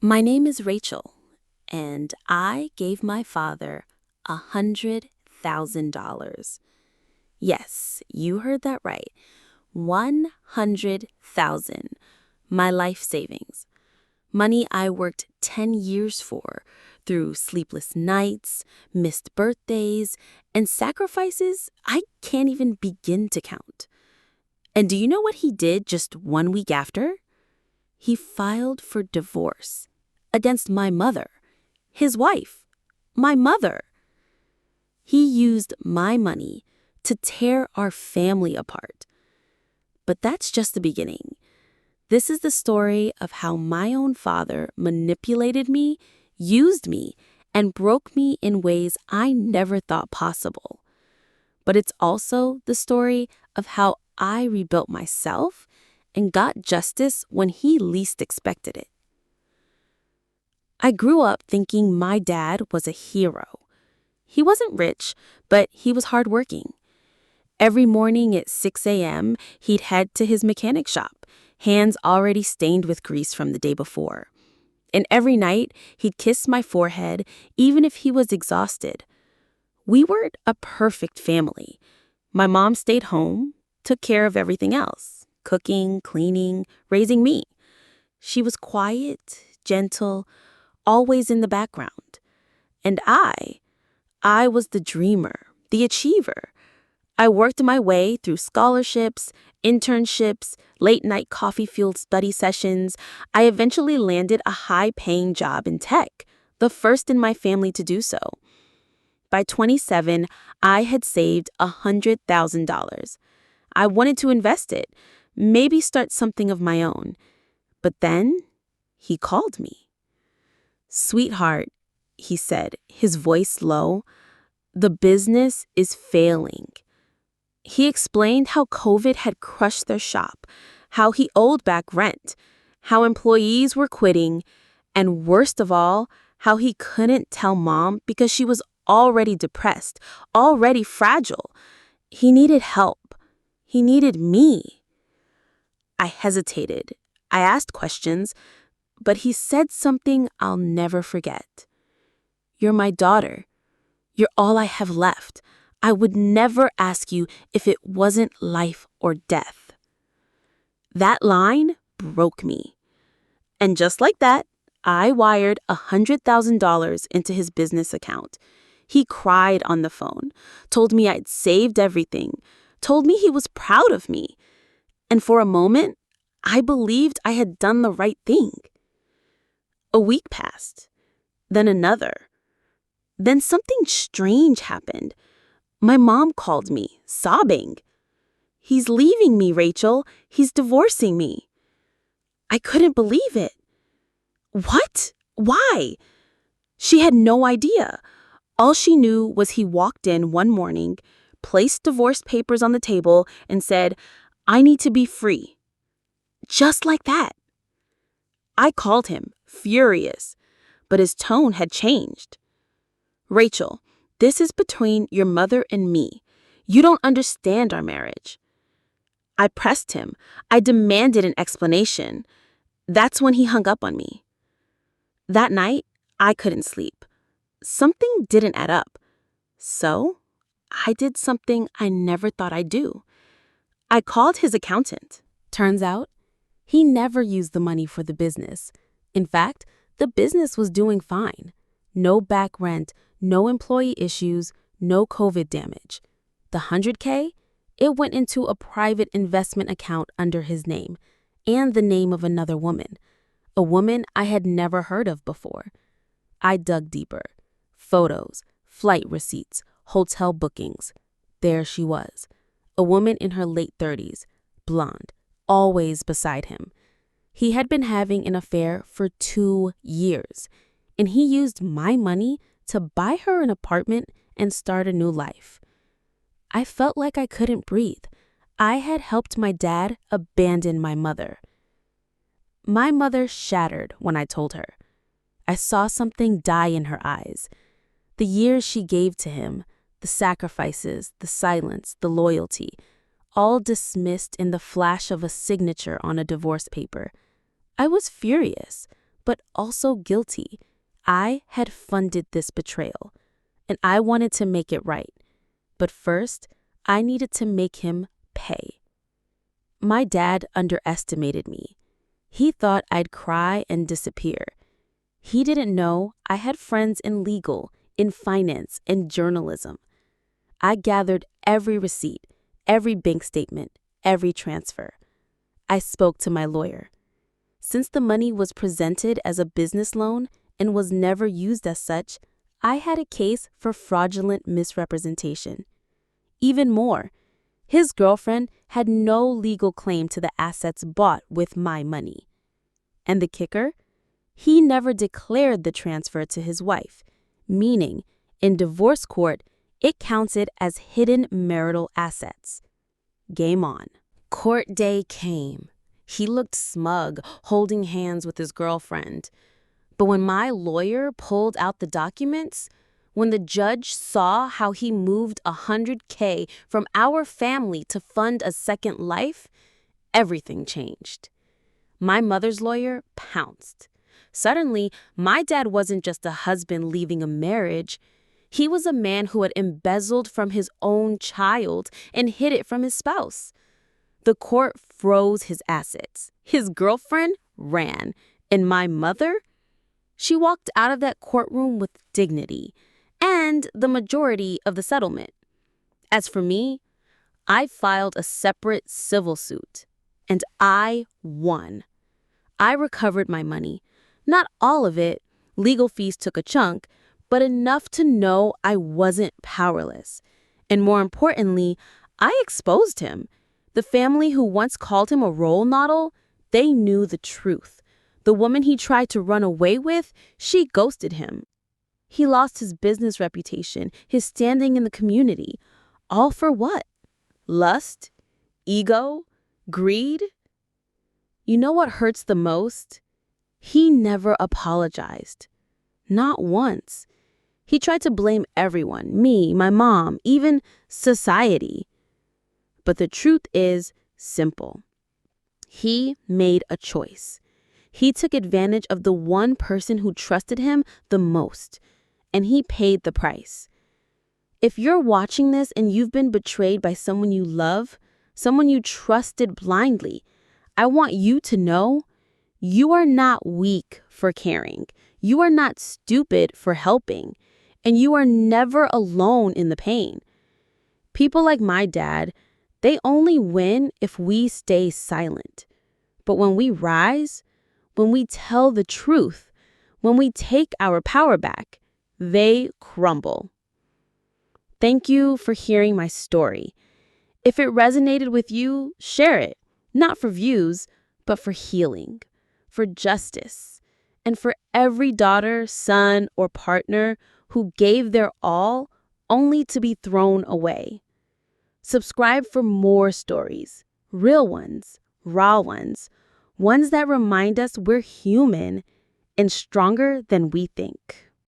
My name is Rachel, and I gave my father $100,000. Yes, you heard that right. 100,000. My life savings. Money I worked 10 years for through sleepless nights, missed birthdays, and sacrifices I can't even begin to count. And do you know what he did just 1 week after? He filed for divorce against my mother, his wife, my mother. He used my money to tear our family apart. But that's just the beginning. This is the story of how my own father manipulated me, used me, and broke me in ways I never thought possible. But it's also the story of how I rebuilt myself and got justice when he least expected it. I grew up thinking my dad was a hero. He wasn't rich, but he was hardworking. Every morning at 6 a.m., he'd head to his mechanic shop, hands already stained with grease from the day before. And every night, he'd kiss my forehead, even if he was exhausted. We weren't a perfect family. My mom stayed home, took care of everything else, cooking, cleaning, raising me. She was quiet, gentle, always in the background. And I was the dreamer, the achiever. I worked my way through scholarships, internships, late-night coffee-fueled study sessions. I eventually landed a high-paying job in tech, the first in my family to do so. By 27, I had saved $100,000. I wanted to invest it, maybe start something of my own. But then he called me. "Sweetheart," he said, his voice low, "the business is failing." He explained how COVID had crushed their shop, how he owed back rent, how employees were quitting, and worst of all, how he couldn't tell Mom because she was already depressed, already fragile. He needed help. He needed me. I hesitated. I asked questions, but he said something I'll never forget. "You're my daughter. You're all I have left. I would never ask you if it wasn't life or death." That line broke me. And just like that, I wired $100,000 into his business account. He cried on the phone, told me I'd saved everything, told me he was proud of me. And for a moment, I believed I had done the right thing. A week passed, then another. Then something strange happened. My mom called me, sobbing. "He's leaving me, Rachel. He's divorcing me." I couldn't believe it. "What? Why?" She had no idea. All she knew was he walked in one morning, placed divorce papers on the table, and said, "I need to be free." Just like that. I called him, furious, but his tone had changed. "Rachel, this is between your mother and me. You don't understand our marriage." I pressed him. I demanded an explanation. That's when he hung up on me. That night, I couldn't sleep. Something didn't add up. So, I did something I never thought I'd do. I called his accountant. Turns out, he never used the money for the business. In fact, the business was doing fine. No back rent, no employee issues, no COVID damage. The $100K, it went into a private investment account under his name and the name of another woman, a woman I had never heard of before. I dug deeper. Photos, flight receipts, hotel bookings. There she was, a woman in her late 30s, blonde, always beside him. He had been having an affair for 2 years, and he used my money to buy her an apartment and start a new life. I felt like I couldn't breathe. I had helped my dad abandon my mother. My mother shattered when I told her. I saw something die in her eyes. The years she gave to him, the sacrifices, the silence, the loyalty, all dismissed in the flash of a signature on a divorce paper. I was furious, but also guilty. I had funded this betrayal, and I wanted to make it right. But first, I needed to make him pay. My dad underestimated me. He thought I'd cry and disappear. He didn't know I had friends in legal, in finance, and journalism. I gathered every receipt, every bank statement, every transfer. I spoke to my lawyer. Since the money was presented as a business loan and was never used as such, I had a case for fraudulent misrepresentation. Even more, his girlfriend had no legal claim to the assets bought with my money. And the kicker? He never declared the transfer to his wife, meaning in divorce court, it counted as hidden marital assets. Game on. Court day came. He looked smug, holding hands with his girlfriend. But when my lawyer pulled out the documents, when the judge saw how he moved $100K from our family to fund a second life, everything changed. My mother's lawyer pounced. Suddenly, my dad wasn't just a husband leaving a marriage. He was a man who had embezzled from his own child and hid it from his spouse. The court froze his assets. His girlfriend ran. And my mother? She walked out of that courtroom with dignity and the majority of the settlement. As for me, I filed a separate civil suit, and I won. I recovered my money. Not all of it, legal fees took a chunk, but enough to know I wasn't powerless. And more importantly, I exposed him. The family who once called him a role model, they knew the truth. The woman he tried to run away with, she ghosted him. He lost his business reputation, his standing in the community. All for what? Lust? Ego? Greed? You know what hurts the most? He never apologized. Not once. He tried to blame everyone, me, my mom, even society. But the truth is simple. He made a choice. He took advantage of the one person who trusted him the most, and he paid the price. If you're watching this and you've been betrayed by someone you love, someone you trusted blindly, I want you to know you are not weak for caring. You are not stupid for helping. And you are never alone in the pain. People like my dad, they only win if we stay silent. But when we rise, when we tell the truth, when we take our power back, they crumble. Thank you for hearing my story. If it resonated with you, share it. Not for views, but for healing, for justice, and for every daughter, son, or partner who gave their all only to be thrown away. Subscribe for more stories, real ones, raw ones, ones that remind us we're human and stronger than we think.